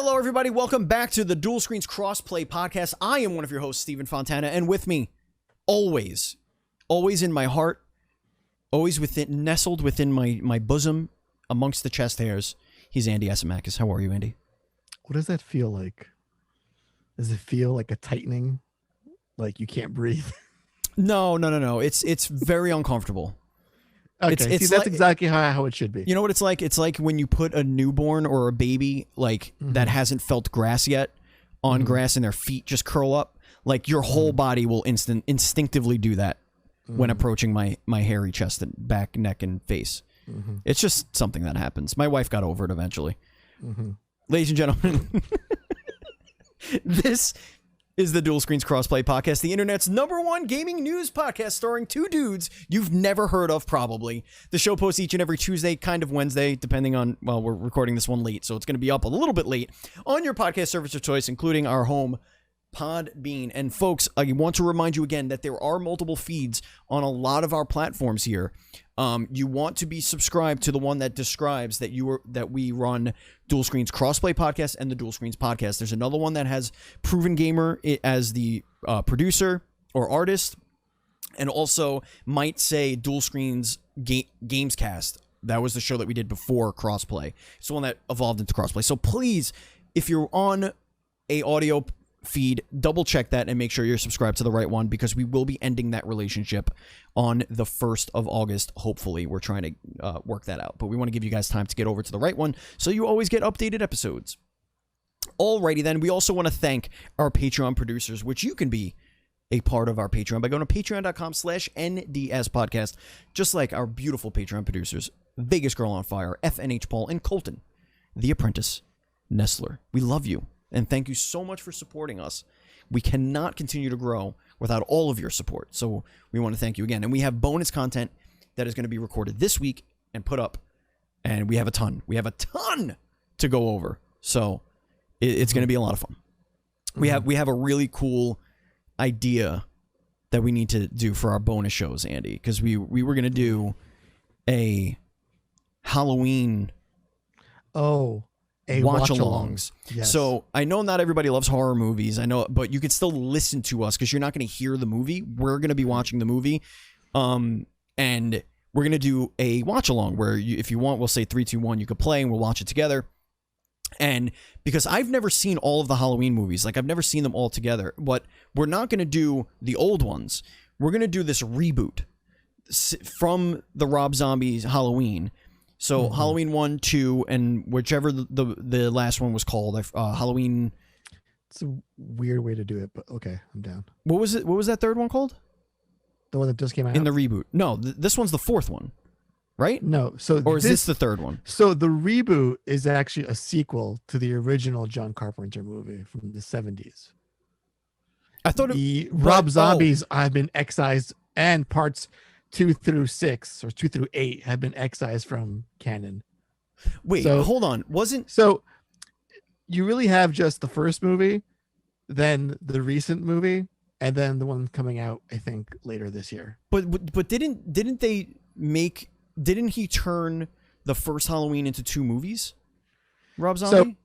Hello, everybody. Welcome back to the Dual Screens Crossplay Podcast. I am one of your hosts, Stephen Fontana, and with me, always in my heart, always nestled within my bosom, amongst the chest hairs, he's Andy Asimakis. How are you, Andy? What does that feel like? Does it feel like a tightening? Like you can't breathe? No. It's very uncomfortable. Okay, that's that's exactly how it should be. You know what it's like? It's like when you put a newborn or a baby that hasn't felt grass yet on grass and their feet just curl up. Like your whole body will instinctively do that when approaching my hairy chest and back, neck, and face. It's just something that happens. My wife got over it eventually. Ladies and gentlemen, this is the Dual Screens Crossplay Podcast, the internet's #1 gaming news podcast starring two dudes you've never heard of, probably. The show posts each and every Tuesday, kind of Wednesday, depending on, well, we're recording this one late, so it's going to be up a little bit late on your podcast service of choice, including our home Podbean. And folks, I want to remind you again that there are multiple feeds on a lot of our platforms here. You want to be subscribed to the one that describes that we run Dual Screens Crossplay Podcast and the Dual Screens Podcast. There's another one that has Proven Gamer as the producer or artist, and also might say Dual Screens Gamescast. That was the show that we did before Crossplay. It's the one that evolved into Crossplay. So please, if you're on a audio feed, double check that and make sure you're subscribed to the right one, because we will be ending that relationship on the 1st of August. Hopefully, we're trying to work that out, but we want to give you guys time to get over to the right one so you always get updated episodes. Alrighty then, we also want to thank our Patreon producers, which you can be a part of our Patreon by going to patreon.com/NDS podcast, just like our beautiful Patreon producers, Vegas Girl on Fire, FNH Paul, and Colton, the Apprentice Nestler. We love you. And thank you so much for supporting us. We cannot continue to grow without all of your support. So we want to thank you again. And we have bonus content that is going to be recorded this week and put up. And we have a ton. We have a ton to go over. So it's going to be a lot of fun. We have a really cool idea that we need to do for our bonus shows, Andy. Because we were going to do a Halloween... watch-alongs. Yes. So I know not everybody loves horror movies. I know, but you can still listen to us because you're not going to hear the movie. We're going to be watching the movie, and we're going to do a watch-along where if you want, we'll say 3, 2, 1. You could play and we'll watch it together. And because I've never seen all of the Halloween movies, like I've never seen them all together, but we're not going to do the old ones. We're going to do this reboot from the Rob Zombie's Halloween. So Halloween 1, 2, and whichever the last one was called, Halloween. It's a weird way to do it, but okay, I'm down. What was it? What was that third one called? The one that just came out in the reboot. No, this one's the fourth one, right? No, is this the third one? So the reboot is actually a sequel to the original John Carpenter movie from the 70s. I thought Rob Zombies have been excised, and parts 2 through 6 or 2 through 8 have been excised from canon. Wait, hold on. So you really have just the first movie, then the recent movie, and then the one coming out, I think, later this year. But didn't he turn the first Halloween into 2 movies? Rob Zombie?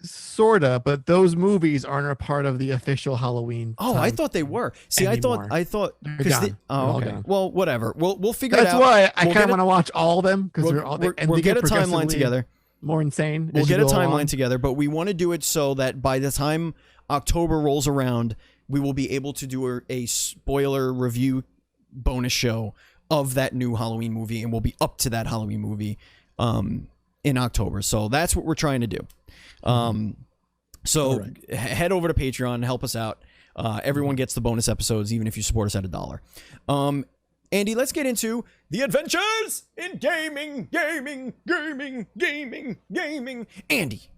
Sorta, but those movies aren't a part of the official Halloween. I thought they were. See, anymore. I thought they're gone. okay. Gone. Well, whatever. We'll figure it out. That's why I kind of want to watch all of them, because we'll get a timeline together. More insane. We'll get a timeline together, but we want to do it so that by the time October rolls around, we will be able to do a spoiler review bonus show of that new Halloween movie, and we'll be up to that Halloween movie in October. So that's what we're trying to do. Head over to Patreon, help us out. Everyone gets the bonus episodes, even if you support us at $1. Andy, let's get into the adventures in gaming. Andy,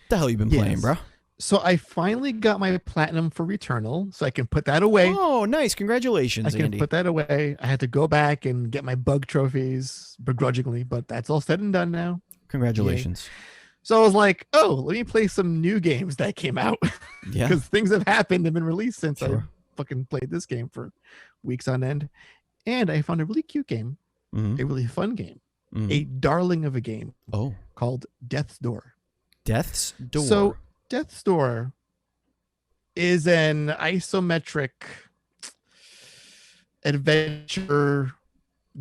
the hell you been playing, bro? So I finally got my platinum for Returnal, so I can put that away. Oh, nice. Congratulations, Andy. I can Andy. put that away. I had to go back and get my bug trophies begrudgingly, but that's all said and done now. Congratulations. Yay. So I was like, let me play some new games that came out. Yeah. Because things have happened and been released since I fucking played this game for weeks on end. And I found a really cute game, a really fun game, a darling of a game called Death's Door. Death's Door. So Death's Door is an isometric adventure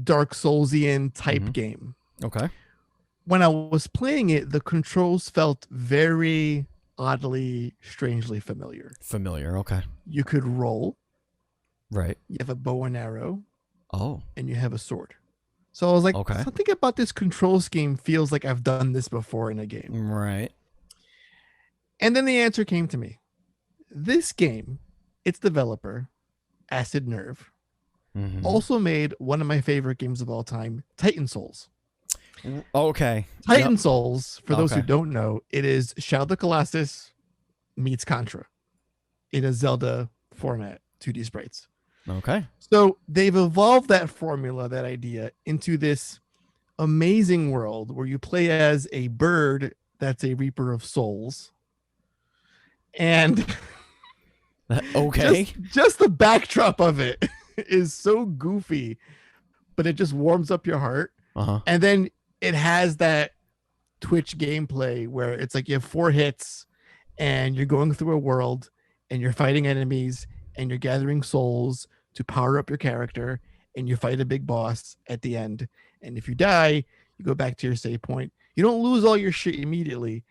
Dark Soulsian type game. Okay. When I was playing it, the controls felt very oddly, strangely familiar. Okay. You could roll. Right. You have a bow and arrow. Oh. And you have a sword. So I was like, okay. Something about this control scheme feels like I've done this before in a game. Right. And then the answer came to me. This game, its developer, Acid Nerve, also made one of my favorite games of all time, Titan Souls. Okay. Titan Souls, for those who don't know, it is Shadow of the Colossus meets Contra in a Zelda format, 2D sprites. Okay. So they've evolved that formula, that idea, into this amazing world where you play as a bird that's a reaper of souls. And okay. just the backdrop of it is so goofy, but it just warms up your heart. And then it has that Twitch gameplay where it's like you have 4 hits and you're going through a world and you're fighting enemies and you're gathering souls to power up your character, and you fight a big boss at the end. And if you die, you go back to your save point. You don't lose all your shit immediately.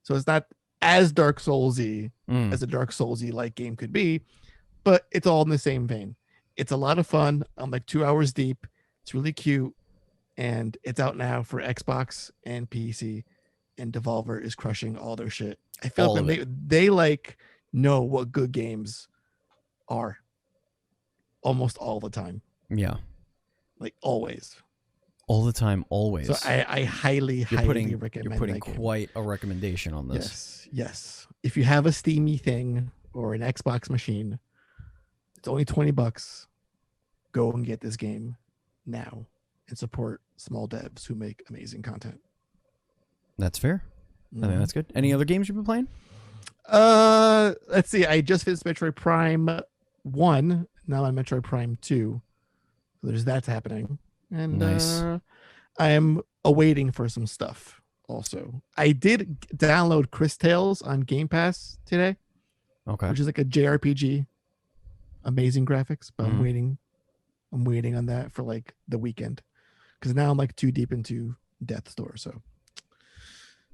So it's not as Dark Soulsy as a Dark Soulsy like game could be, but it's all in the same vein. It's a lot of fun. I'm like 2 hours deep. It's really cute. And it's out now for Xbox and PC, and Devolver is crushing all their shit. I feel like they like know what good games are almost all the time. Yeah. Like always. All the time, always. So I highly recommend. You're putting quite a recommendation on this. Yes. If you have a Steamy thing or an Xbox machine, it's only $20. Go and get this game now and support small devs who make amazing content. That's fair. I think that's good. Any other games you've been playing? Let's see. I just finished Metroid Prime 1. Now I'm Metroid Prime 2. So there's that happening. And nice. I am awaiting for some stuff also. I did download Chris Tales on Game Pass today. Okay. Which is like a JRPG. Amazing graphics, but I'm waiting on that for like the weekend. Because now I'm like too deep into Death's Door. So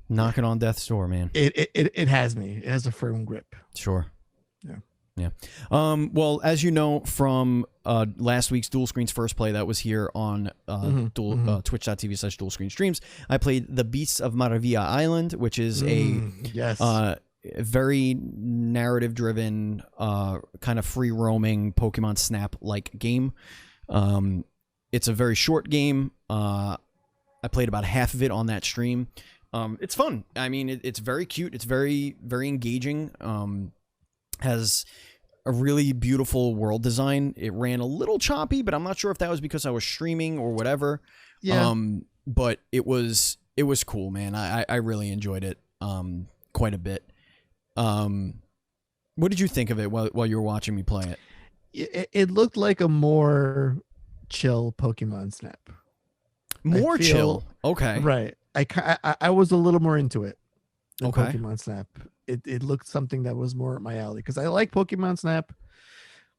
knocking on Death's Door, man. It has me. It has a firm grip. Sure. Yeah. Well, as you know from last week's Dual Screens First Play that was here on twitch.tv/Dual Screen Streams, I played The Beasts of Maravilla Island, which is a very narrative-driven, kind of free-roaming Pokemon Snap-like game. It's a very short game. I played about half of it on that stream. It's fun. I mean, it's very cute. It's very, very engaging. Has a really beautiful world design. It ran a little choppy, but I'm not sure if that was because I was streaming or whatever. Yeah. But it was cool, man. I really enjoyed it quite a bit. What did you think of it while you were watching me play it? It looked like a more chill Pokemon Snap. More chill. Okay. Right. I was a little more into it than Okay. Pokemon Snap. It looked something that was more up my alley because I like Pokemon Snap,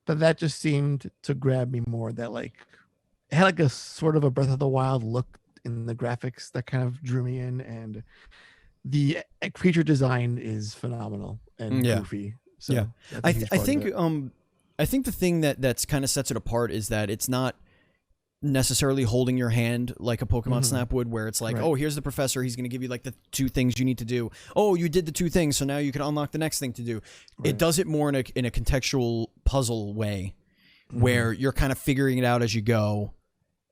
but that just seemed to grab me more. That like it had like a sort of a Breath of the Wild look in the graphics that kind of drew me in, and the creature design is phenomenal and goofy. So I think the thing that's kind of sets it apart is that it's not necessarily holding your hand like a Pokemon Snap would, where it's like, oh, here's the professor, he's going to give you like the 2 things you need to do. Oh, you did the 2 things, so now you can unlock the next thing to do. It does it more in a contextual puzzle way, where you're kind of figuring it out as you go,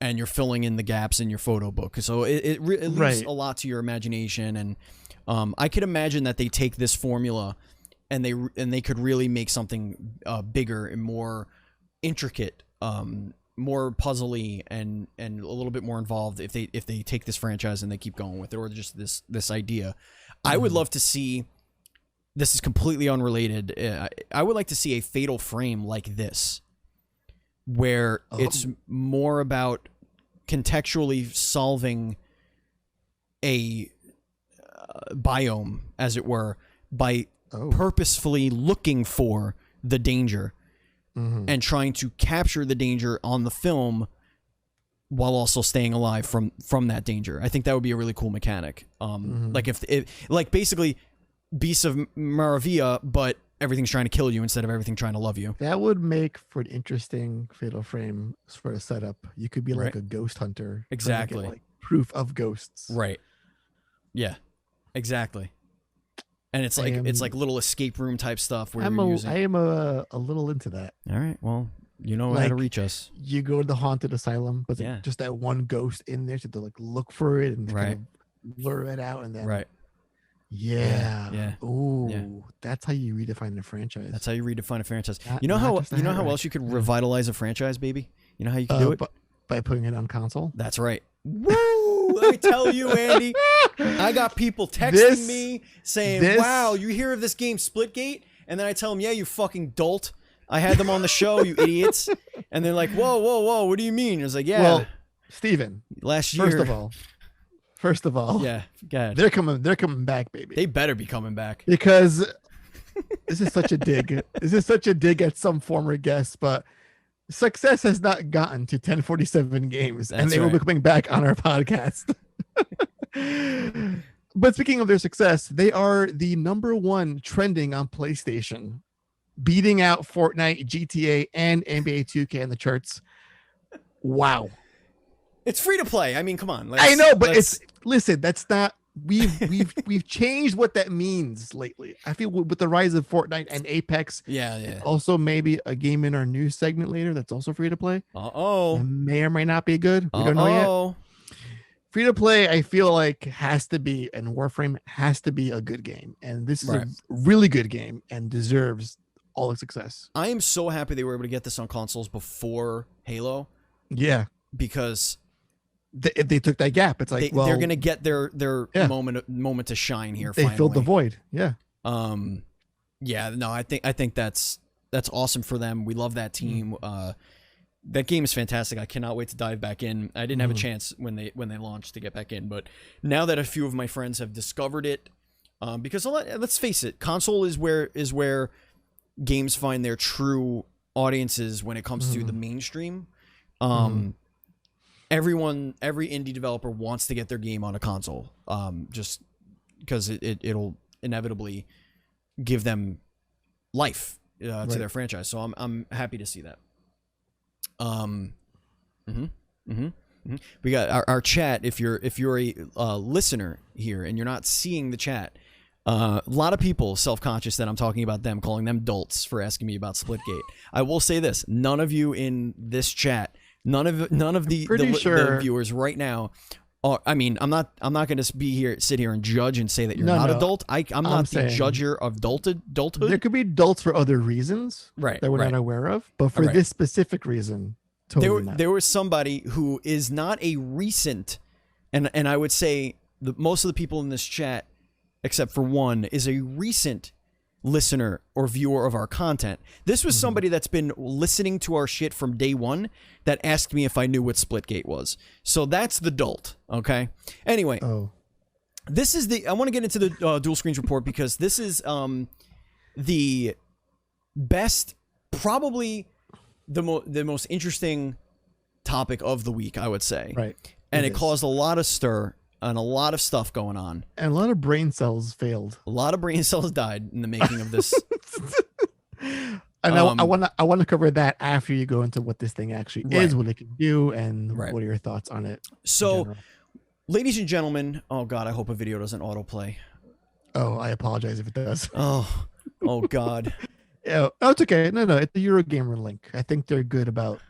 and you're filling in the gaps in your photo book. So it leaves a lot to your imagination, and I could imagine that they take this formula and they could really make something bigger and more intricate, more puzzly and a little bit more involved if they take this franchise and they keep going with it, or just this idea. I would love to see, this is completely unrelated, I would like to see a Fatal Frame like this, where it's more about contextually solving a biome, as it were, by purposefully looking for the danger and trying to capture the danger on the film while also staying alive from that danger. I think that would be a really cool mechanic. Like if like basically Beasts of Maravilla, but everything's trying to kill you instead of everything trying to love you. That would make for an interesting Fatal Frame sort of setup. You could be like a ghost hunter. Exactly. Get, like, proof of ghosts. Right. Yeah. Exactly. And it's like little escape room type stuff where I am a little into that. All right. Well, you know how to reach us. You go to the haunted asylum, but just that one ghost in there to like look for it and kind of lure it out, and then Yeah. Ooh, that's how you redefine the franchise. That's how you redefine a franchise. You know how else you could revitalize a franchise, baby? You know how you can do it? By putting it on console. That's right. Woo! Let me tell you, Andy, I got people texting me saying, "Wow, you hear of this game Splitgate?" And then I tell them, "Yeah, you fucking dolt. I had them on the show, you idiots." And they're like, "Whoa, whoa, whoa, what do you mean?" I was like, "Yeah." Well, Steven, last year. First of all, yeah, go ahead. They're coming back, baby. They better be coming back, because this is such a dig. This is such a dig at some former guests, but success has not gotten to 1047 games, and they will be coming back on our podcast. But speaking of their success, they are the #1 trending on PlayStation, beating out Fortnite, GTA, and NBA 2K in the charts. Wow. It's free to play. I mean, come on. I know, but listen, that's not we've changed what that means lately. I feel with the rise of Fortnite and Apex, also maybe a game in our news segment later that's also free to play. May or may not be good. We don't know yet. Free to play, I feel like has to be, and Warframe has to be a good game, and this is a really good game and deserves all the success. I am so happy they were able to get this on consoles before Halo. Yeah, because they took that gap. It's like they're gonna get their moment to shine here. They filled the void. Yeah. Yeah. No, I think that's awesome for them. We love that team. That game is fantastic. I cannot wait to dive back in. I didn't have a chance when they launched to get back in, but now that a few of my friends have discovered it, because let's face it, console is where games find their true audiences when it comes to the mainstream. Every indie developer wants to get their game on a console, just because it'll inevitably give them life to their franchise. So I'm happy to see that. We got our chat. If you're a listener here and you're not seeing the chat, a lot of people self-conscious that I'm talking about them, calling them dolts for asking me about Splitgate. I will say this: none of you in this chat. None of the viewers right now are, I mean, I'm not going to sit here and judge and say that you're not adult. I'm not the judger of adulthood. There could be adults for other reasons that we're not aware of, but for this specific reason, totally not. There was somebody who is not a recent, and I would say most of the people in this chat, except for one, is a recent listener or viewer of our content. This was somebody that's been listening to our shit from day one that asked me if I knew what Splitgate was. So that's the dolt. Okay. Anyway, this is I want to get into the Dual Screens report because this is the best, probably the most interesting topic of the week, I would say. Right. And it caused a lot of stir and a lot of stuff going on. And a lot of brain cells failed. A lot of brain cells died in the making of this. And I want to cover that after you go into what this thing actually is, what it can do, and what are your thoughts on it. So, ladies and gentlemen, oh God, I hope a video doesn't autoplay. Oh, I apologize if it does. Oh God. Oh, it's okay. No, it's the Eurogamer link. I think they're good about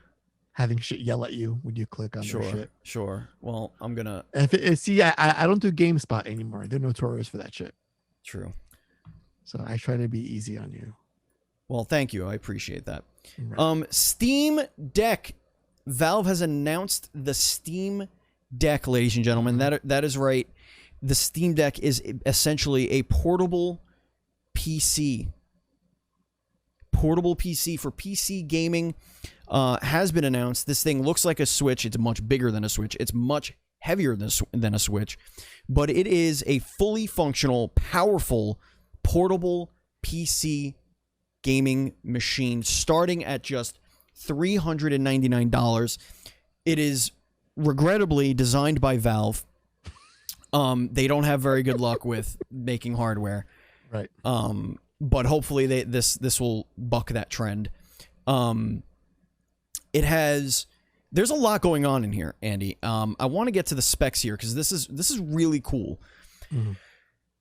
having shit yell at you when you click on their shit. Sure. Well, I'm gonna. See, I don't do GameSpot anymore. They're notorious for that shit. True. So I try to be easy on you. Well, thank you. I appreciate that. Right. Steam Deck. Valve has announced the Steam Deck, ladies and gentlemen. That is right. The Steam Deck is essentially a portable PC. Portable PC for PC gaming has been announced. This thing looks like a Switch. It's much bigger than a Switch. It's much heavier than a Switch, but it is a fully functional, powerful, portable PC gaming machine starting at just $399. It is regrettably designed by Valve. They don't have very good luck with making hardware. Right. But hopefully this will buck that trend. There's a lot going on in here, Andy. I want to get to the specs here because this is really cool. Mm-hmm.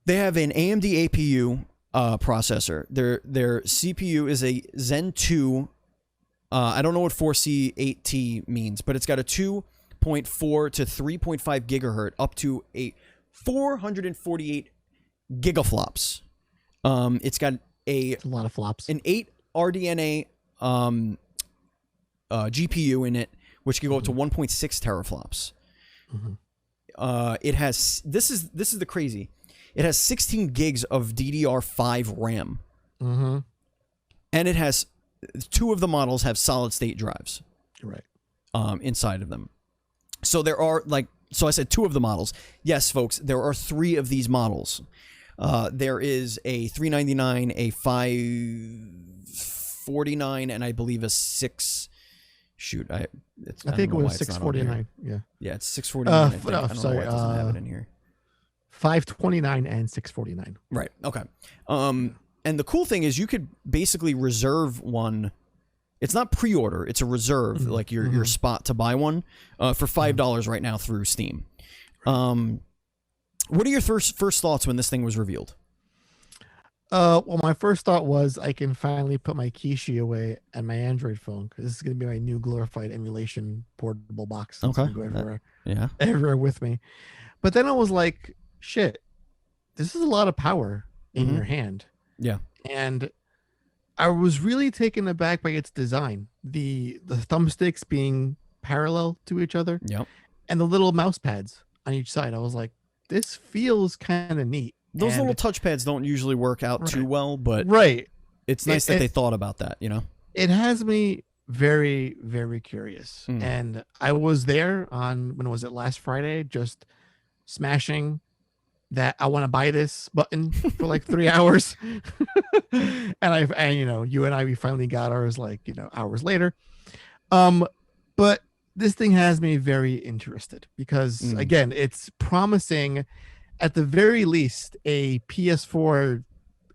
They have an AMD APU processor. Their CPU is a Zen 2. I don't know what 4C8T means, but it's got a 2.4 to 3.5 gigahertz up to a 448 gigaflops. It's got a lot of flops. An 8 RDNA GPU in it, which can go up to 1.6 teraflops. Mm-hmm. It has this is the crazy. It has 16 gigs of DDR5 RAM. Mm-hmm. And it has 2 of the models have solid state drives. Right. Inside of them. So there are so I said 2 of the models. Yes, folks, there are 3 of these models. There is a $399, a $549, and I believe a 6. Shoot, I think it was $649. Yeah. Yeah, it's $649. No, I don't know why it doesn't have it in here. $529 and $649. Right. Okay. And the cool thing is you could basically reserve one. It's not pre-order; it's a reserve, mm-hmm. like your spot to buy one for $5 right now through Steam. What are your first thoughts when this thing was revealed? Well, my first thought was I can finally put my Kishi away and my Android phone because this is going to be my new glorified emulation portable box. Okay. Go everywhere with me. But then I was like, shit, this is a lot of power in your hand. Yeah. And I was really taken aback by its design. The thumbsticks being parallel to each other. Yep. And the little mouse pads on each side. I was like, this feels kind of neat. Those little touchpads don't usually work out too well, but it's nice that they thought about that, you know? It has me very, very curious. And I was there on, when was it, last Friday, just smashing that I want to buy this button for like 3 hours. and you and I, we finally got ours hours later. But this thing has me very interested because again, it's promising at the very least a PS4,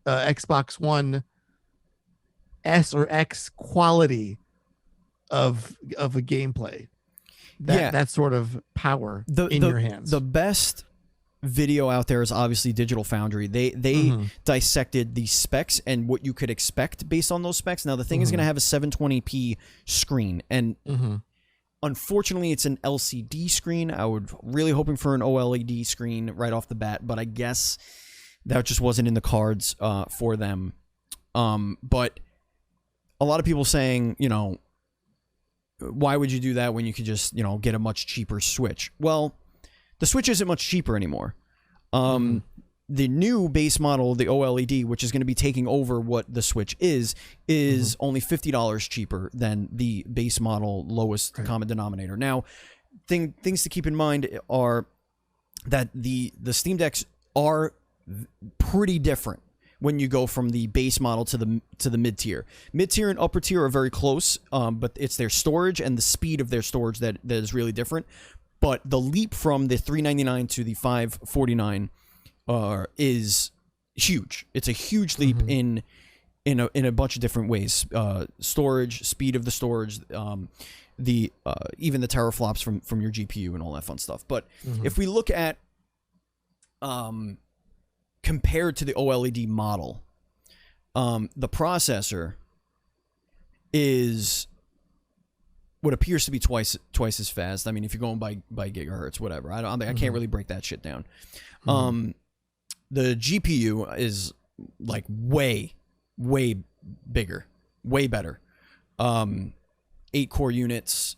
Xbox One S or X quality of a gameplay. That sort of power in your hands. The best video out there is obviously Digital Foundry. They dissected the specs and what you could expect based on those specs. Now the thing is going to have a 720p screen, and unfortunately it's an LCD screen. I would really hoping for an OLED screen right off the bat, but I guess that just wasn't in the cards for them. But a lot of people saying, why would you do that when you could just, get a much cheaper Switch? Well, the Switch isn't much cheaper anymore. The new base model, the OLED, which is going to be taking over what the Switch is only $50 cheaper than the base model lowest common denominator. Now, things to keep in mind are that the Steam Decks are pretty different when you go from the base model to the mid-tier. Mid-tier and upper tier are very close, but it's their storage and the speed of their storage that is really different. But the leap from the $399 to the $549 is huge. It's a huge leap in a bunch of different ways. Storage, speed of the storage, even the teraflops from your GPU and all that fun stuff. But if we look at compared to the OLED model, the processor is what appears to be twice as fast. I mean, if you're going by gigahertz, whatever. I can't really break that shit down. The GPU is like way bigger, way better. 8 core units.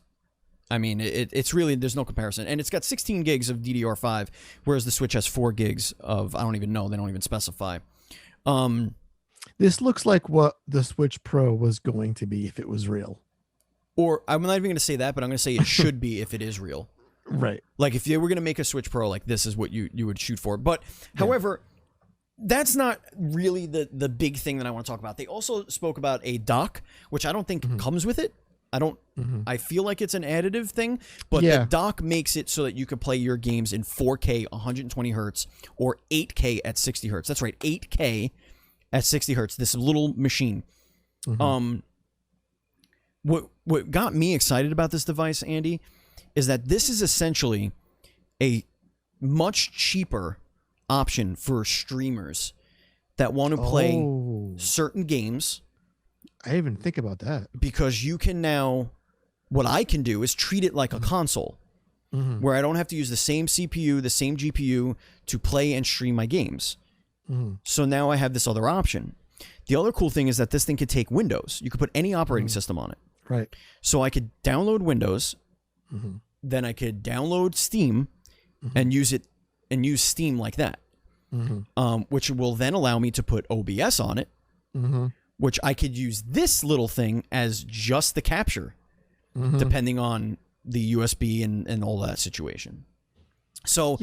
I mean, it's really, there's no comparison. And it's got 16 gigs of DDR5, whereas the Switch has 4 gigs of, I don't even know, they don't even specify. This looks like what the Switch Pro was going to be if it was real. Or I'm not even going to say that, but I'm going to say it should be if it is real. Right. Like if you were going to make a Switch Pro, like this is what you would shoot for. But however, that's not really the big thing that I want to talk about. They also spoke about a dock, which I don't think comes with it. I feel like it's an additive thing, but the dock makes it so that you can play your games in 4K 120 hertz or 8K at 60 hertz. That's right, 8K at 60 hertz. This little machine. What got me excited about this device, Andy, is that this is essentially a much cheaper option for streamers that want to play certain games. I didn't even think about that. Because you can now, what I can do is treat it like a console, where I don't have to use the same CPU, the same GPU to play and stream my games. So now I have this other option. The other cool thing is that this thing could take Windows. You could put any operating system on it. Right. So I could download Windows, then I could download Steam and use it and use Steam like that, which will then allow me to put OBS on it, which I could use this little thing as just the capture, depending on the USB and all that situation. So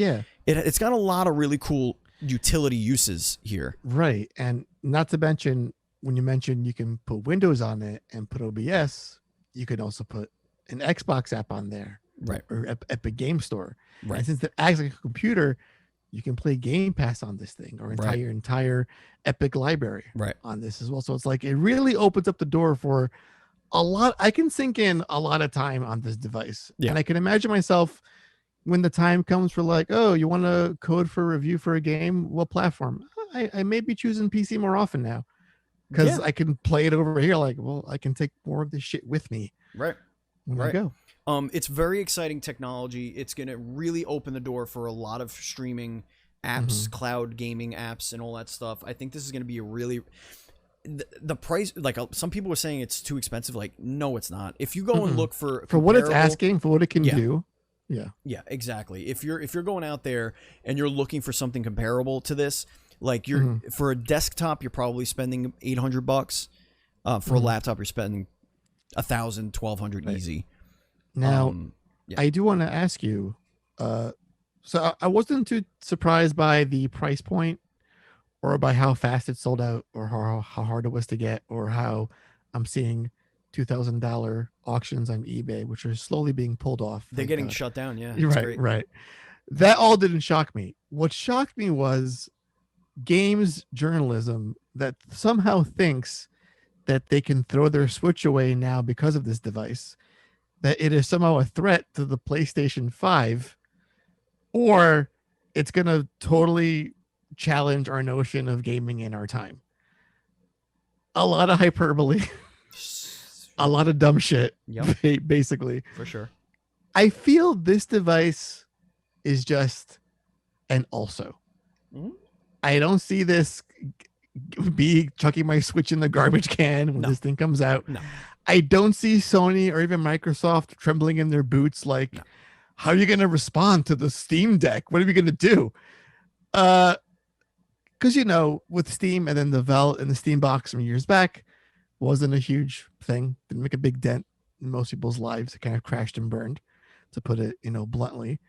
it's got a lot of really cool utility uses here. Right. And not to mention, when you mentioned you can put Windows on it and put OBS, you can also put an Xbox app on there. Right. Or Epic Game Store. Right. And since it acts like a computer, you can play Game Pass on this thing, or your entire Epic library on this as well. So it's like, it really opens up the door for a lot. I can sink in a lot of time on this device. And I can imagine myself when the time comes for like, oh, you want to code for review for a game? What platform? I may be choosing PC more often now, because I can play it over here. Like, well, I can take more of this shit with me. Right. When I go. It's very exciting technology. It's going to really open the door for a lot of streaming apps, cloud gaming apps, and all that stuff. I think this is going to be a really the price. Like some people were saying it's too expensive. Like, no, it's not. If you go and look for what it's asking, for what it can do. Yeah, exactly. If you're going out there and you're looking for something comparable to this, like you're for a desktop, you're probably spending $800. For a laptop, you're spending $1,000, $1,200 easy. Now, I do want to ask you, so I wasn't too surprised by the price point or by how fast it sold out, or how hard it was to get, or how I'm seeing $2,000 auctions on eBay, which are slowly being pulled off. They're getting shut down. Yeah. Right. That all didn't shock me. What shocked me was games journalism that somehow thinks that they can throw their Switch away now because of this device, that it is somehow a threat to the PlayStation 5, or it's going to totally challenge our notion of gaming in our time. A lot of hyperbole, a lot of dumb shit, basically. For sure. I feel this device is just an also. I don't see this be chucking my Switch in the garbage can when this thing comes out. I don't see Sony or even Microsoft trembling in their boots like, how are you going to respond to the Steam Deck? What are we going to do? Because, with Steam and then the Valve and the Steam box from years back wasn't a huge thing. Didn't make a big dent in most people's lives. It kind of crashed and burned, to put it, bluntly.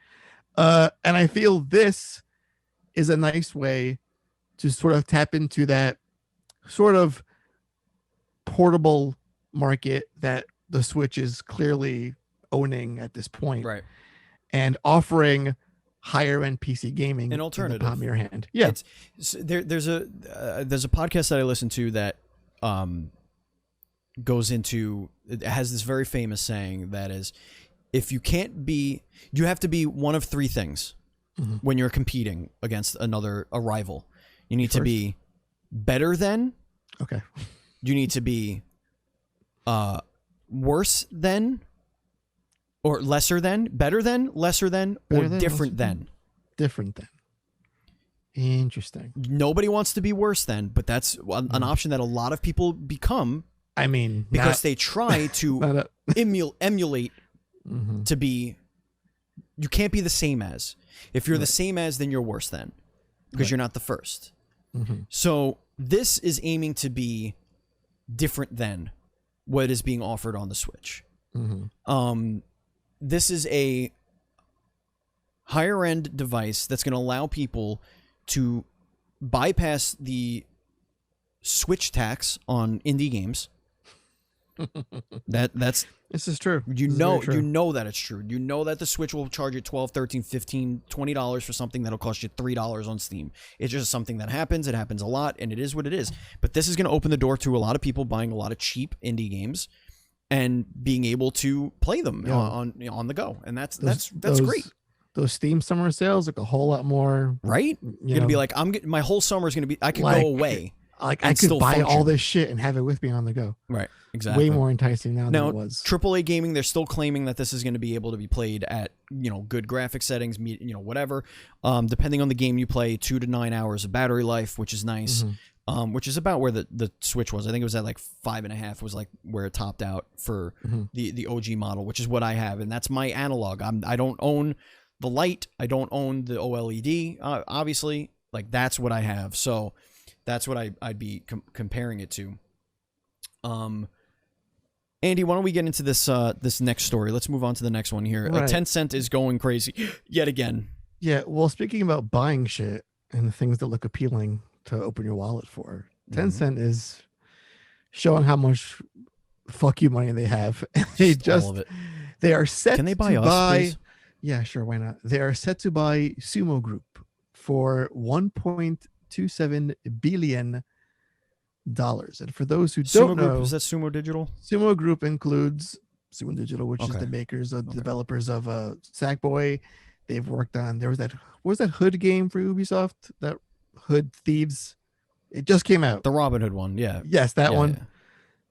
And I feel this is a nice way to sort of tap into that sort of portable market that the Switch is clearly owning at this point, right? And offering higher end PC gaming, an alternative, in the palm of your hand. Yeah, there's a podcast that I listen to that goes into, it has this very famous saying that is, if you can't be, you have to be one of three things when you're competing against a rival. You need to be better than. Okay. You need to be worse than, or lesser than, better than, lesser than, or different than. Different than. Interesting. Nobody wants to be worse than, but that's an option that a lot of people become. I mean, because they try to emulate to be. You can't be the same as. If you're the same as, then you're worse than, because you're not the first. So this is aiming to be different than what is being offered on the Switch. This is a higher end device that's going to allow people to bypass the Switch tax on indie games. That's This is true. you know that it's true. You know that the Switch will charge you $12, $13, $15, $20 for something that'll cost you $3 on Steam. It's just something that happens. It happens a lot, and it is what it is. But this is going to open the door to a lot of people buying a lot of cheap indie games and being able to play them on the go, and that's great. Those Steam summer sales look a whole lot more, right? You're gonna be like, my whole summer is gonna be. I could go away. Like I could buy all this shit and have it with me on the go. Right. Exactly. Way more enticing now than it was. AAA gaming, they're still claiming that this is going to be able to be played at, good graphic settings, whatever. Depending on the game you play, 2 to 9 hours of battery life, which is nice. Which is about where the Switch was. I think it was at like 5.5 was like where it topped out for the OG model, which is what I have, and that's my analog. I don't own the Lite. I don't own the OLED. Obviously, like that's what I have. So that's what I'd be comparing it to. Andy, why don't we get into this this next story? Let's move on to the next one here. Right. Tencent is going crazy yet again. Yeah, well, speaking about buying shit and the things that look appealing to open your wallet for, Tencent is showing how much fuck you money they have. They are set Can they buy to us, buy. please? Yeah, sure, why not? They are set to buy Sumo Group for $1.27 billion. And for those who don't know, is that Sumo Digital? Sumo Group includes Sumo Digital, which is the makers of developers of Sackboy. They've worked on what was that Hood game for Ubisoft? That Hood Thieves. It just came out. The Robin Hood one, yeah. Yes, that one. Yeah.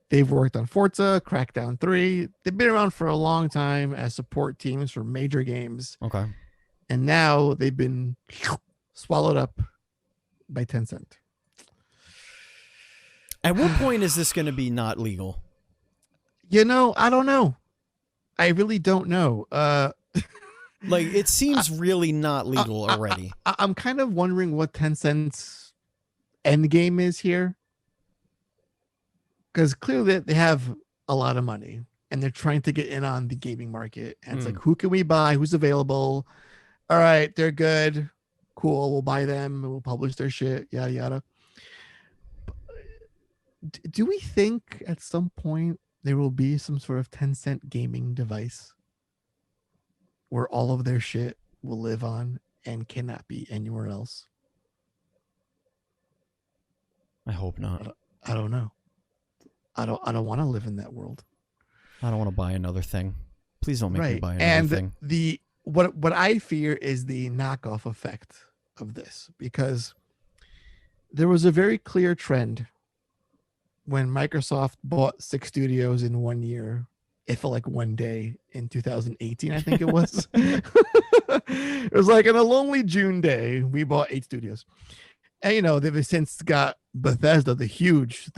They've worked on Forza, Crackdown 3. They've been around for a long time as support teams for major games. Okay. And now they've been swallowed up by Tencent. At what point is this going to be not legal? I don't know. I really don't know. Like, it seems really not legal already. I'm kind of wondering what Tencent's end game is here. Because clearly they have a lot of money and they're trying to get in on the gaming market. And it's like, who can we buy? Who's available? All right, they're good. Cool. We'll buy them. We'll publish their shit. Yada, yada. Do we think at some point there will be some sort of Tencent gaming device where all of their shit will live on and cannot be anywhere else? I hope not. I don't know. I don't want to live in that world. I don't want to buy another thing. Please don't make me buy another thing. And what I fear is the knockoff effect of this, because there was a very clear trend when Microsoft bought 6 studios in 1 year. It felt like one day in 2018, I think it was. It was like on a lonely June day, we bought 8 studios. And they've since got Bethesda, the huge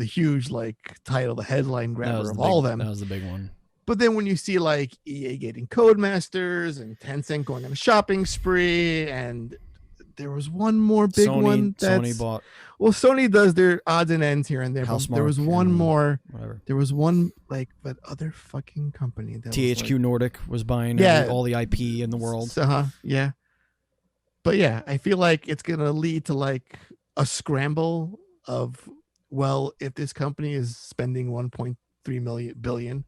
like title, the headline grabber of all of them. That was the big one. But then when you see like EA getting Codemasters and Tencent going on a shopping spree, and there was one more big one that Sony bought. Well, Sony does their odds and ends here and there. But there was one more. Whatever. There was one like that other fucking company that THQ Nordic was buying all the IP in the world. Yeah. But yeah, I feel like it's gonna lead to like a scramble of, well, if this company is spending 1.3 billion,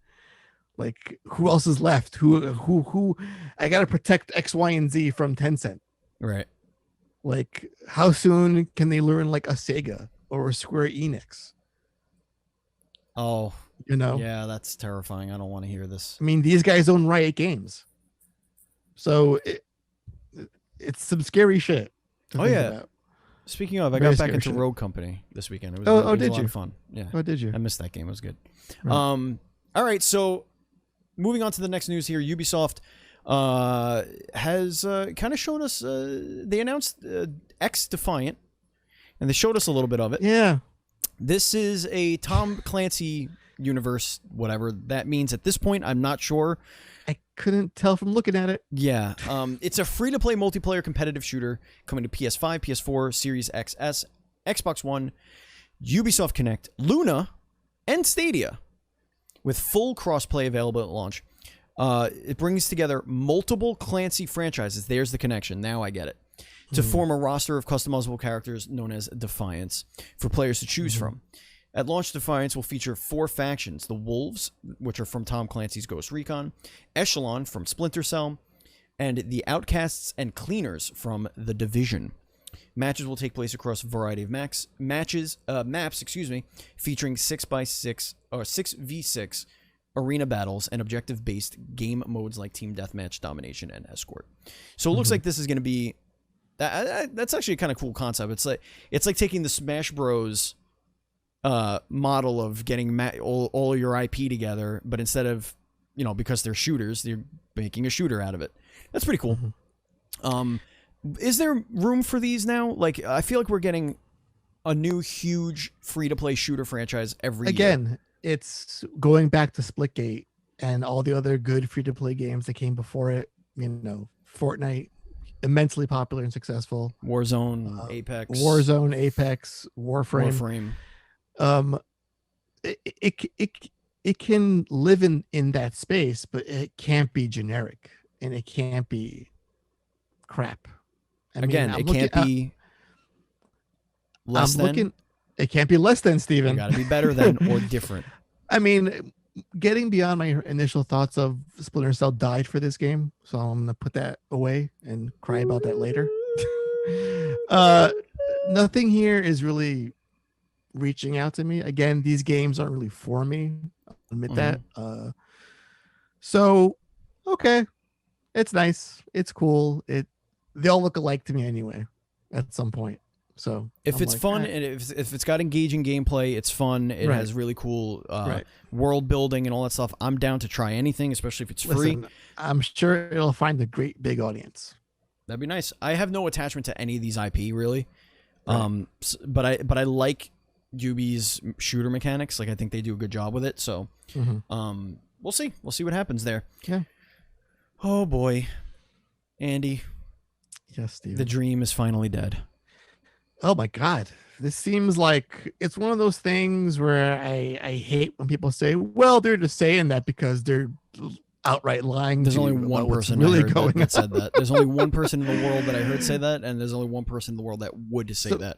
like who else is left? Who I gotta protect X, Y, and Z from Tencent. Right. Like, how soon can they learn like a Sega or a Square Enix? Oh, Yeah, that's terrifying. I don't want to hear this. I mean, these guys own Riot Games, so it's some scary shit. Oh yeah. About. Speaking of, I got back into Rogue Company this weekend. It was, it was a lot of fun. Yeah. Oh, did you? I missed that game. It was good. Right. All right. So moving on to the next news here, Ubisoft has kind of shown us. They announced X Defiant, and they showed us a little bit of it. Yeah. This is a Tom Clancy universe, whatever that means at this point. I'm not sure. I couldn't tell from looking at it. Yeah. It's a free-to-play multiplayer competitive shooter coming to PS5, PS4, Series XS, Xbox One, Ubisoft Connect, Luna, and Stadia, with full cross-play available at launch. It brings together multiple Clancy franchises. There's the connection. Now I get it. To form a roster of customizable characters known as Defiance for players to choose from. At launch, Defiance will feature 4 factions: the Wolves, which are from Tom Clancy's Ghost Recon, Echelon from Splinter Cell, and the Outcasts and Cleaners from The Division. Matches will take place across a variety of maps, featuring 6x6 or 6v6 arena battles and objective-based game modes like Team Deathmatch, Domination, and Escort. So it looks like this is going to be that's actually a kind of cool concept. It's like taking the Smash Bros. Model of getting all your IP together, but instead of, because they're shooters, they're making a shooter out of it. That's pretty cool. Is there room for these now? Like, I feel like we're getting a new huge free-to-play shooter franchise every year. Again, it's going back to Splitgate and all the other good free-to-play games that came before it. Fortnite, immensely popular and successful. Warzone, Apex, Warframe. It can live in that space, but it can't be generic and it can't be crap. It can't be less than. It can't be less than, Steven. Got to be better than or different. I mean, getting beyond my initial thoughts of Splinter Cell died for this game, so I'm gonna put that away and cry about that later. Nothing here is really reaching out to me. Again, these games aren't really for me. I'll admit that. So okay, it's nice, it's cool. They all look alike to me anyway at some point. So if it's fun and if it's got engaging gameplay, it's fun. It has really cool world building and all that stuff. I'm down to try anything, especially if it's free. I'm sure it'll find a great big audience. That'd be nice. I have no attachment to any of these IP really, but I like Ubi's shooter mechanics. Like, I think they do a good job with it. So we'll see. We'll see what happens there. Yeah. Oh boy, Andy. Yes, Steve. The dream is finally dead. Oh my God. This seems like it's one of those things where I hate when people say, well, they're just saying that because they're outright lying. There's only one person really that said that. There's only one person in the world that I heard say that, and there's only one person in the world that would say that.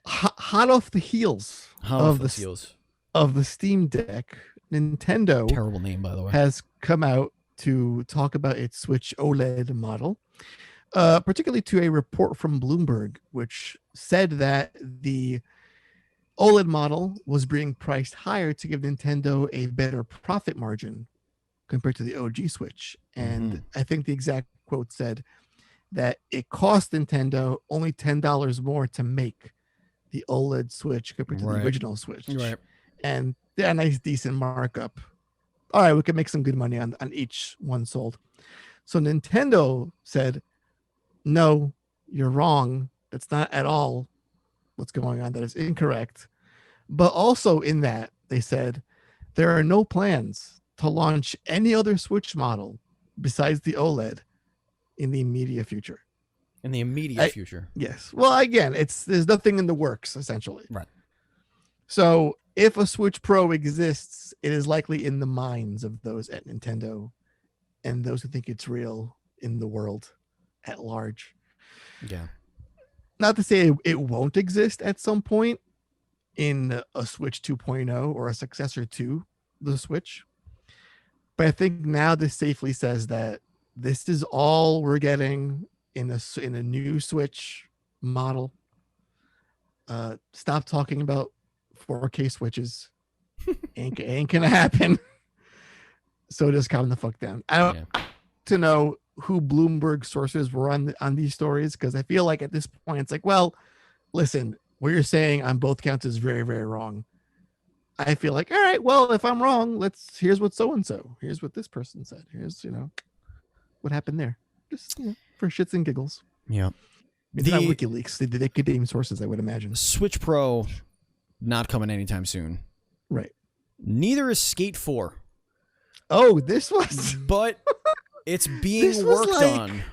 Hot off the heels of the Steam Deck, Nintendo, terrible name by the way, has come out to talk about its Switch OLED model. Particularly to a report from Bloomberg, which said that the OLED model was being priced higher to give Nintendo a better profit margin compared to the OG Switch. And I think the exact quote said that it cost Nintendo only $10 more to make the OLED Switch compared to the original Switch. Right. And a nice, decent markup. All right, we can make some good money on each one sold. So Nintendo said, no, you're wrong. That's not at all what's going on. That is incorrect. But also in that, they said there are no plans to launch any other Switch model besides the OLED in the immediate future. In the immediate future? Yes. Well, again, there's nothing in the works, essentially. Right. So if a Switch Pro exists, it is likely in the minds of those at Nintendo and those who think it's real in the world at large. Yeah. Not to say it won't exist at some point in a Switch 2.0 or a successor to the Switch. But I think now this safely says that this is all we're getting in a new Switch model. Stop talking about 4K Switches. ain't gonna happen. So just calm the fuck down. I don't to know who Bloomberg sources were on these stories, because I feel like at this point it's like, well, listen, what you're saying on both counts is very, very wrong. I feel like, all right, well, if I'm wrong, here's what so-and-so, here's what this person said, here's what happened there, just for shits and giggles. Yeah, it's not WikiLeaks. They could name sources, I would imagine. Switch Pro not coming anytime soon. Right. Neither is Skate 4. Oh, this was but it's being worked on.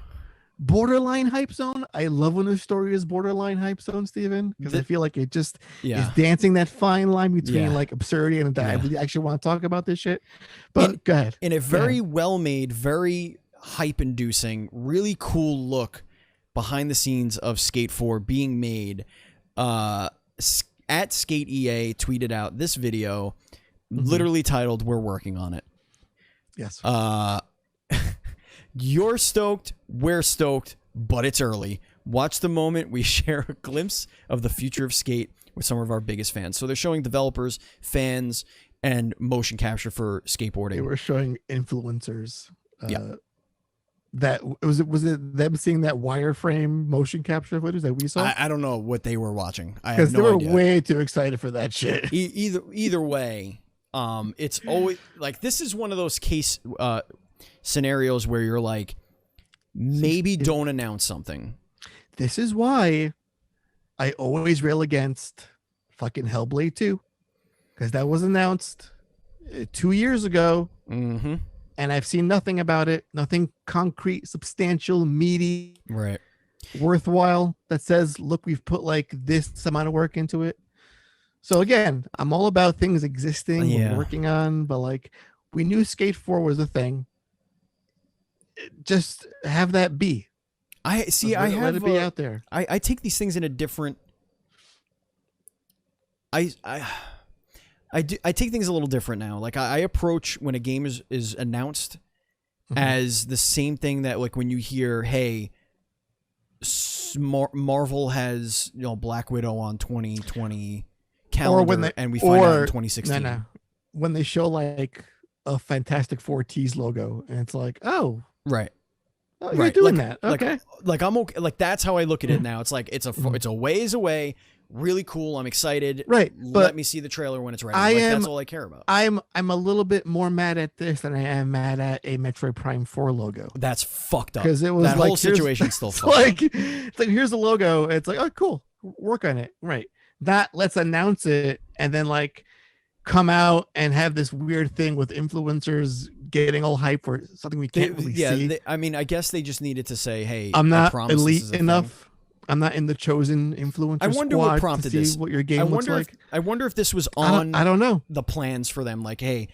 borderline hype zone. I love when a story is borderline hype zone, Steven, because I feel like it just is dancing that fine line between like absurdity and I really actually want to talk about this shit. But go ahead. In a very well made, very hype inducing, really cool look behind the scenes of Skate 4 being made, at Skate EA tweeted out this video, literally titled "We're working on it." Yes. You're stoked, we're stoked, but it's early. Watch the moment we share a glimpse of the future of Skate with some of our biggest fans. So they're showing developers, fans, and motion capture for skateboarding. They were showing influencers. That was it them seeing that wireframe motion capture footage that we saw? I don't know what they were watching. Because they were way too excited for that shit. Either way, it's always like, this is one of those case scenarios where you're like, maybe don't announce something. This is why I always rail against fucking Hellblade 2, because that was announced 2 years ago, and I've seen nothing about it, nothing concrete, substantial, meaty, right, worthwhile that says, look, we've put like this amount of work into it. So again, I'm all about things existing, we're working on, but like, we knew Skate 4 was a thing. Just have that be. I let it be out there. I take these things in a different. I take things a little different now. Like I approach when a game is announced as the same thing that, like, when you hear, hey, Marvel has, you know, Black Widow on 2020 calendar, and we find out in 2016. No. When they show like a Fantastic Four tease logo, and it's like, oh. Right. Oh, you're doing that. Okay. Like I'm okay. Like, that's how I look at it now. It's like, it's a ways away. Really cool. I'm excited. Right. Let me see the trailer when it's ready. That's all I care about. I'm a little bit more mad at this than I am mad at a Metroid Prime 4 logo. That's fucked up. Because it was that like, whole situation's still fucked up. It's like, here's the logo. It's like, oh, cool. Work on it. Right. Let's announce it and then like come out and have this weird thing with influencers getting all hype for something we can't really see. I mean, I guess they just needed to say, hey, I'm not elite enough. Thing. I'm not in the chosen influencer. I wonder what prompted this. What your game looks like. I wonder if this was on. I don't know the plans for them. Like, hey,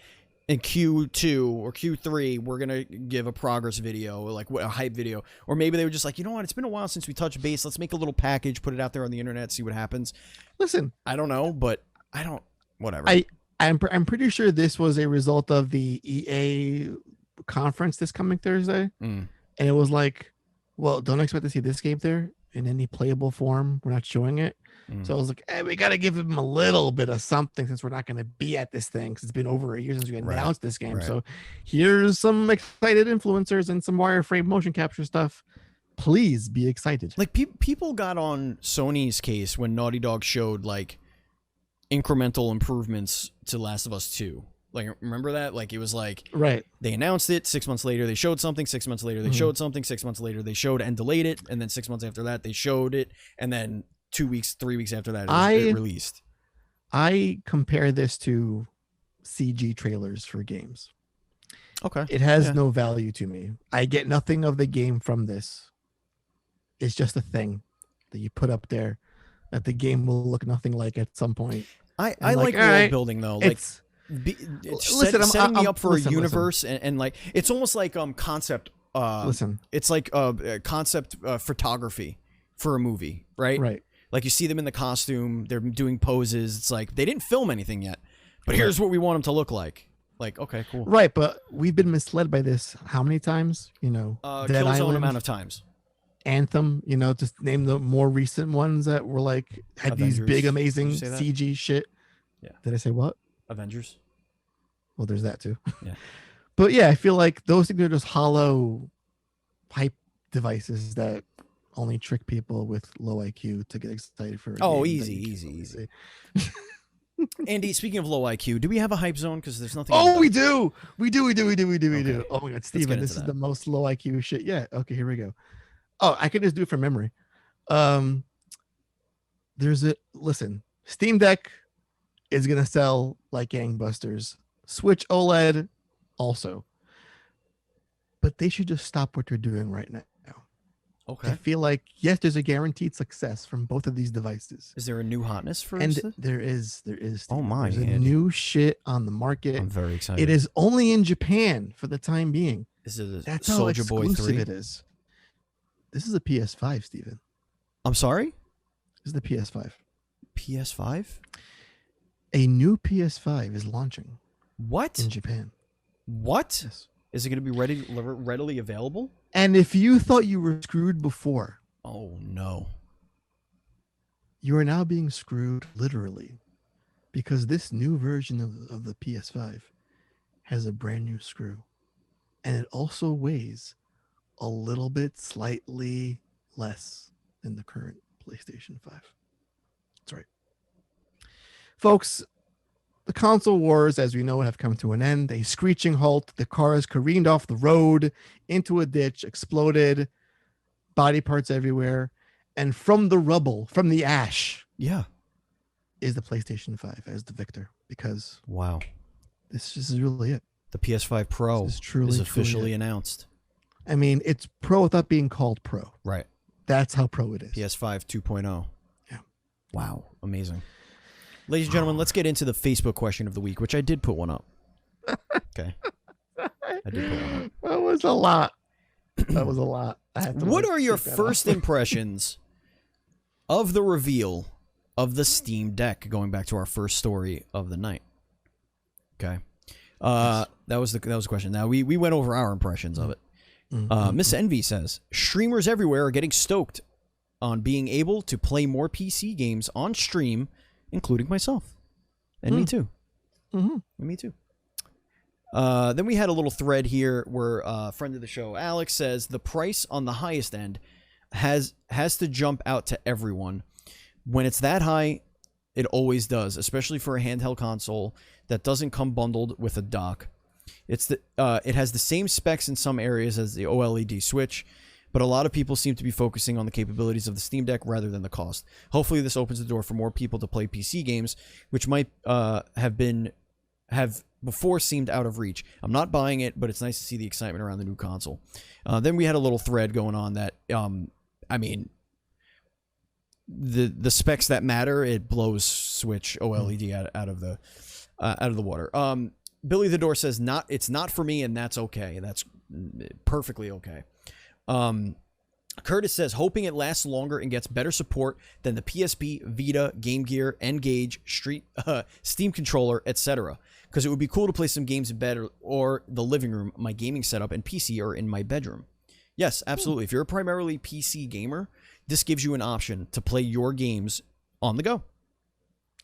in Q2 or Q3, we're gonna give a progress video, or like a hype video, or maybe they were just like, you know what? It's been a while since we touched base. Let's make a little package, put it out there on the internet, see what happens. Listen, I don't know, but I don't. Whatever. I'm pretty sure this was a result of the EA conference this coming Thursday, and it was like, well, don't expect to see this game there in any playable form. We're not showing it. So I was like, hey, we got to give them a little bit of something since we're not going to be at this thing, because it's been over a year since we announced this game. Right. So here's some excited influencers and some wireframe motion capture stuff. Please be excited. Like, people got on Sony's case when Naughty Dog showed like incremental improvements to Last of Us 2. Like, remember that? Like, it was like, right, they announced it, 6 months later they showed something, 6 months later they showed something, 6 months later they showed and delayed it, and then 6 months after that they showed it, and then 2 weeks, 3 weeks after that it released. I compare this to CG trailers for games. Okay. It has no value to me. I get nothing of the game from this. It's just a thing that you put up there that the game will look nothing like at some point. I like world building though. Like, setting me up for a universe and like, it's almost like concept. It's like concept photography for a movie, right? Right. Like, you see them in the costume, they're doing poses. It's like, they didn't film anything yet, but here's what we want them to look like. Like, okay, cool. Right, but we've been misled by this how many times? You know, Dead Killzone amount of times. Anthem, you know, just name the more recent ones that were like had Avengers. These big amazing CG shit. Yeah. Did I say what? Avengers. Well, there's that too. Yeah. But yeah, I feel like those things are just hollow hype devices that only trick people with low IQ to get excited for. Easy. Andy, speaking of low IQ, do we have a hype zone? Because there's nothing. Oh, we do. Oh my God, Steven, this is that. the most low IQ shit yet. Okay, here we go. Oh, I can just do it from memory. Listen, Steam Deck is gonna sell like gangbusters. Switch OLED also. But they should just stop what they're doing right now. Okay. I feel like, yes, there's a guaranteed success from both of these devices. Is there a new hotness for And this? there is, Oh Steven. my, There's a Andy. new shit on the market. I'm very excited. It is only in Japan for the time being. Is it That's Soldier how Boy exclusive 3? it is. This is a PS5, Steven. I'm sorry? This is the PS5. PS5? A new PS5 is launching. What? In Japan. What? Yes. Is it going to be readily available? And if you thought you were screwed before, oh no, you are now being screwed literally, because this new version of the PS5 has a brand new screw, and it also weighs a little bit slightly less than the current PlayStation 5. That's right. Folks, the console wars, as we know, have come to an end. A screeching halt. The car has careened off the road into a ditch, exploded, body parts everywhere. And from the rubble, from the ash, is the PlayStation 5 as the victor. Because wow, this is really it. The PS5 Pro is officially announced. I mean, it's Pro without being called Pro. Right. That's how Pro it is. PS5 2.0. Yeah. Wow. Amazing. Ladies and gentlemen, let's get into the Facebook question of the week, which I did put one up. Okay. I did put one up. That was a lot. That was a lot. What are your first impressions of the reveal of the Steam Deck, going back to our first story of the night? Okay. That was the question. Now, we went over our impressions of it. Miss Envy says, streamers everywhere are getting stoked on being able to play more PC games on stream, including myself. And me too. And me too. Then we had a little thread here where a friend of the show, Alex, says the price on the highest end has to jump out to everyone. When it's that high, it always does, especially for a handheld console that doesn't come bundled with a dock. It has the same specs in some areas as the OLED Switch, but a lot of people seem to be focusing on the capabilities of the Steam Deck rather than the cost. Hopefully this opens the door for more people to play PC games, which might have before seemed out of reach. I'm not buying it, but it's nice to see the excitement around the new console. Then we had a little thread going on that, I mean, the specs that matter, it blows Switch OLED out of the water. Billy the Door says it's not for me, and that's okay. That's perfectly okay. Curtis says, hoping it lasts longer and gets better support than the PSP, Vita, Game Gear, N-Gage, Steam controller, etc. Because it would be cool to play some games in bed or the living room, my gaming setup, and PC, or in my bedroom. Yes, absolutely. If you're a primarily PC gamer, this gives you an option to play your games on the go.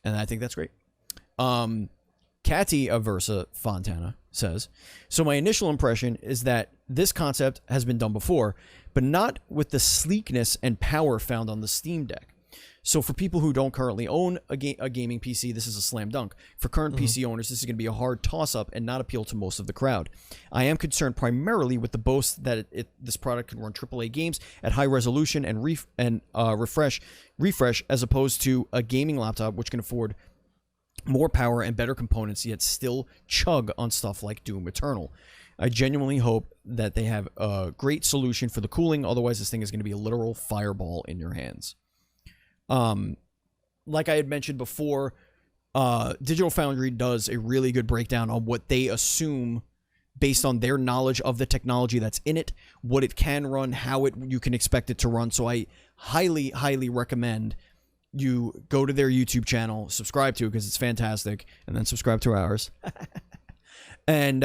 And I think that's great. Catty Aversa Fontana says, so my initial impression is that this concept has been done before, but not with the sleekness and power found on the Steam Deck. So for people who don't currently own a gaming PC, this is a slam dunk. For current PC owners, this is going to be a hard toss-up and not appeal to most of the crowd. I am concerned primarily with the boast that this product can run AAA games at high resolution and refresh, as opposed to a gaming laptop which can afford more power and better components, yet still chug on stuff like Doom Eternal. I genuinely hope that they have a great solution for the cooling, otherwise this thing is going to be a literal fireball in your hands. Like I had mentioned before, Digital Foundry does a really good breakdown on what they assume based on their knowledge of the technology that's in it, what it can run, how you can expect it to run. So I highly, highly recommend you go to their YouTube channel, subscribe to it because it's fantastic, and then subscribe to ours, and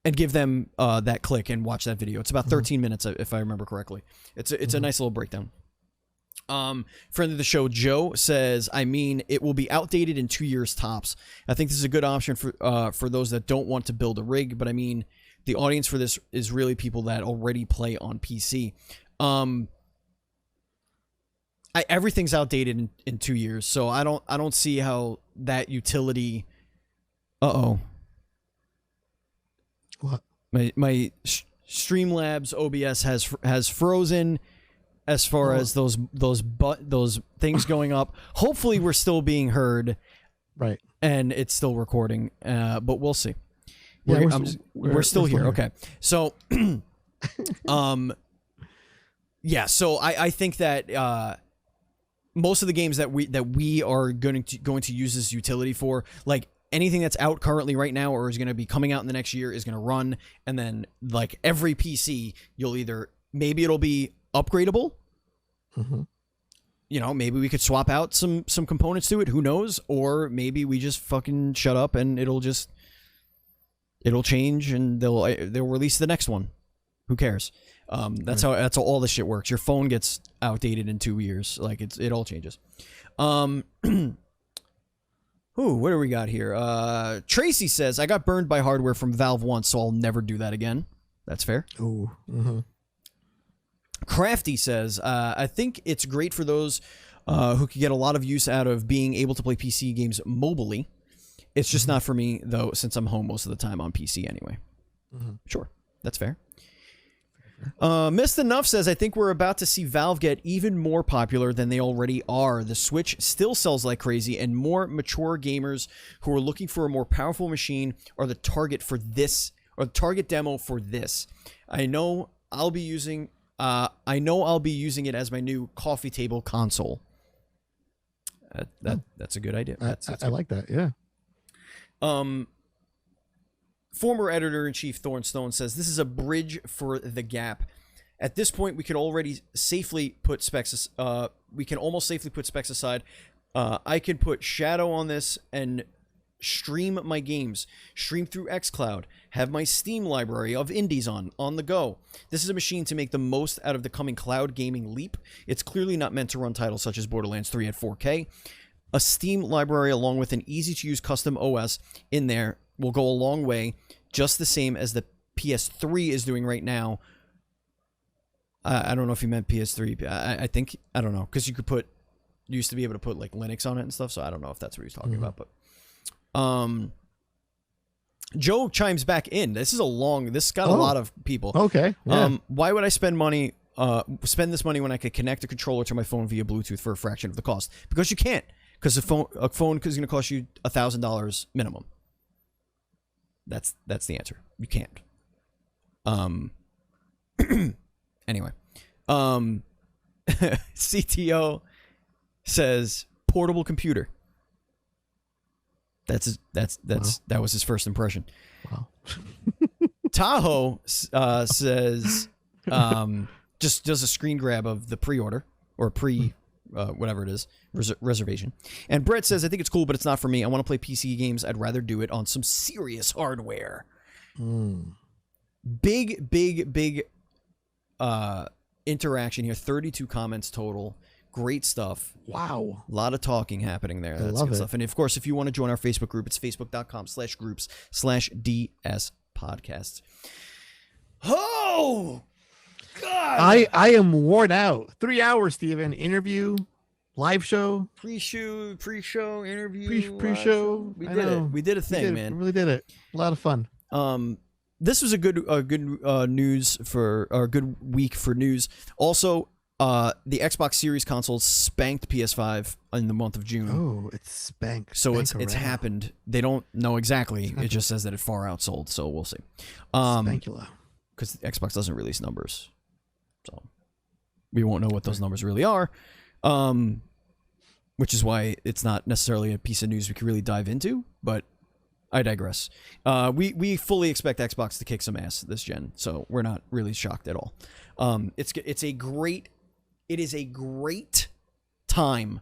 give them that click and watch that video. It's about 13 minutes, if I remember correctly. It's a nice little breakdown. Friend of the show, Joe, says, I mean, it will be outdated in 2 years tops. I think this is a good option for those that don't want to build a rig, but I mean, the audience for this is really people that already play on PC. Everything's outdated in 2 years, so I don't see how that utility. What? My Streamlabs OBS has frozen as far as those things going up. Hopefully, we're still being heard, right? And it's still recording, but we'll see. We're still here. Okay, so Yeah, so I think that most of the games that we are going to use this utility for, like anything that's out currently right now or is going to be coming out in the next year, is going to run, and then like every PC, you'll either maybe it'll be upgradable. Mm-hmm. Maybe we could swap out some components to it. Who knows? Or maybe we just fucking shut up and it'll change and they'll release the next one. Who cares? That's how all this shit works. Your phone gets outdated in 2 years. Like it all changes. What do we got here? Tracy says, I got burned by hardware from Valve once, so I'll never do that again. That's fair. Ooh. Mm-hmm. Crafty says, I think it's great for those who can get a lot of use out of being able to play PC games mobily. It's just not for me, though, since I'm home most of the time on PC anyway. Mm-hmm. Sure. That's fair. Missed Enough says, I think we're about to see Valve get even more popular than they already are. The Switch still sells like crazy, and more mature gamers who are looking for a more powerful machine are the target for this, or the target demo for this. I know I'll be using it as my new coffee table console. That's a good idea. I like that. Yeah. Former editor-in-chief Thornstone says, this is a bridge for the gap. At this point, we can almost safely put specs aside. I can put Shadow on this and stream my games, stream through xCloud, have my Steam library of indies on the go. This is a machine to make the most out of the coming cloud gaming leap. It's clearly not meant to run titles such as Borderlands 3 at 4K. A Steam library along with an easy-to-use custom OS in there will go a long way, just the same as the PS3 is doing right now. I don't know if you meant PS3. I think, I don't know, because you used to be able to put like Linux on it and stuff, so I don't know if that's what he's talking about, but Joe chimes back in. This got a lot of people. Okay. Yeah. Why would I spend this money when I could connect a controller to my phone via Bluetooth for a fraction of the cost? Because you can't. Because a phone is going to cost you $1,000 minimum. That's the answer. You can't. Anyway, CTO says portable computer. That was his first impression. Wow. Tahoe says just does a screen grab of the pre-order or whatever it is, reservation. And Brett says, I think it's cool, but it's not for me. I want to play PC games. I'd rather do it on some serious hardware. Big interaction here. 32 comments total. Great stuff. Wow. A lot of talking happening there. That's good stuff. And of course, if you want to join our Facebook group, it's facebook.com/groups/DS podcasts. Oh, God. I am worn out. 3 hours, Steven. Interview, live show. Pre-show, interview. Pre-show. We did it. We did a thing, man. We really did it. A lot of fun. This was a good week for news. Also, the Xbox Series console spanked PS5 in the month of June. Oh, it's spanked. So it's happened. They don't know exactly. It just says that it far outsold. So we'll see. Spankula. Because Xbox doesn't release numbers, so we won't know what those numbers really are. Which is why it's not necessarily a piece of news we can really dive into. But I digress. We fully expect Xbox to kick some ass this gen, so we're not really shocked at all. It is a great time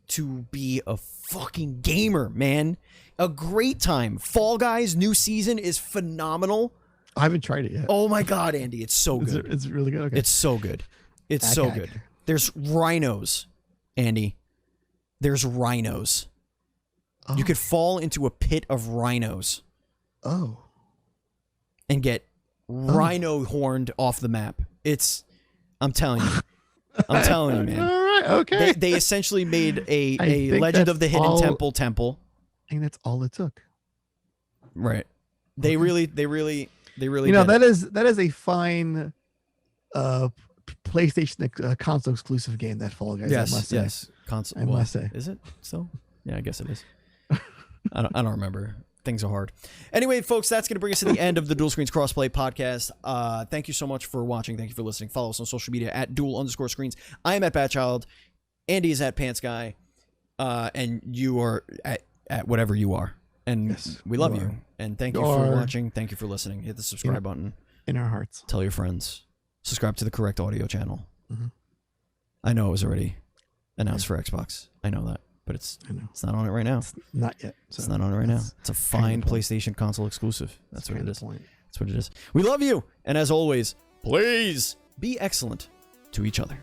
to be a fucking gamer, man. A great time. Fall Guys new season is phenomenal. I haven't tried it yet. Oh my God, Andy, it's so good. It's really good. Okay. It's so good. It's so good. There's rhinos, Andy. There's rhinos. Oh. You could fall into a pit of rhinos. Oh. And get rhino horned off the map. I'm telling you. I'm telling you, man. All right, okay. They essentially made a Legend of the Hidden Temple. I think that's all it took. Right. They really you know, that is a fine PlayStation console exclusive game, that Fall Guys. Yes. Console. I must say. Is it still? Yeah, I guess it is. I don't remember. things are hard. Anyway, folks, that's going to bring us to the end of the Dual Screens Crossplay podcast. Thank you so much for watching. Thank you for listening. Follow us on social media at Duel_Screens. I am at Batchild. Andy is at Pants Guy. And you are at whatever you are. And we love you. And thank you for watching. Thank you for listening. Hit the subscribe button. In our hearts. Tell your friends. Subscribe to the correct audio channel. I know it was already announced for Xbox. I know that. But it's not on it right now. It's not yet. So it's not on it right now. It's a fine PlayStation console exclusive. That's what it is. That's what it is. We love you. And as always, please be excellent to each other.